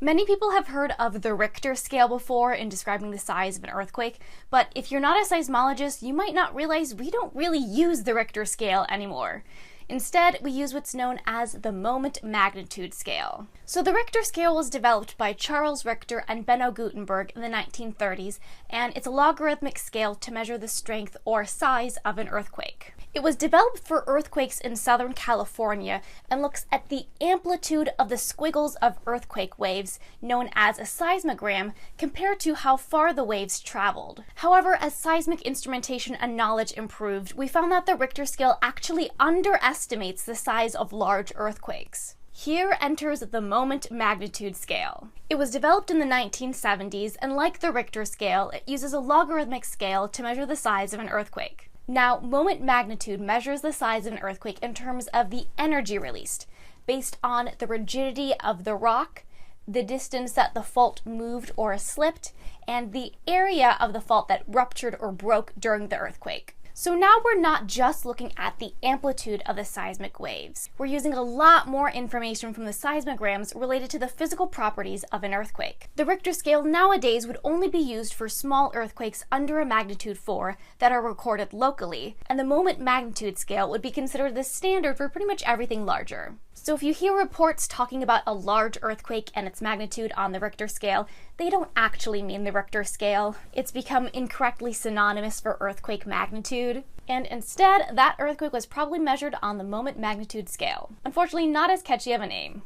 Many people have heard of the Richter scale before in describing the size of an earthquake, but if you're not a seismologist, you might not realize we don't really use the Richter scale anymore. Instead, we use what's known as the moment magnitude scale. So the Richter scale was developed by Charles Richter and Benno Gutenberg in the 1930s, and it's a logarithmic scale to measure the strength or size of an earthquake. It was developed for earthquakes in Southern California and looks at the amplitude of the squiggles of earthquake waves, known as a seismogram, compared to how far the waves traveled. However, as seismic instrumentation and knowledge improved, we found that the Richter scale actually underestimates the size of large earthquakes. Here enters the moment magnitude scale. It was developed in the 1970s, and like the Richter scale, it uses a logarithmic scale to measure the size of an earthquake. Now, moment magnitude measures the size of an earthquake in terms of the energy released, based on the rigidity of the rock, the distance that the fault moved or slipped, and the area of the fault that ruptured or broke during the earthquake. So now we're not just looking at the amplitude of the seismic waves. We're using a lot more information from the seismograms related to the physical properties of an earthquake. The Richter scale nowadays would only be used for small earthquakes under a magnitude 4 that are recorded locally, and the moment magnitude scale would be considered the standard for pretty much everything larger. So if you hear reports talking about a large earthquake and its magnitude on the Richter scale, they don't actually mean the Richter scale. It's become incorrectly synonymous for earthquake magnitude, and instead, that earthquake was probably measured on the moment magnitude scale. Unfortunately, not as catchy of a name.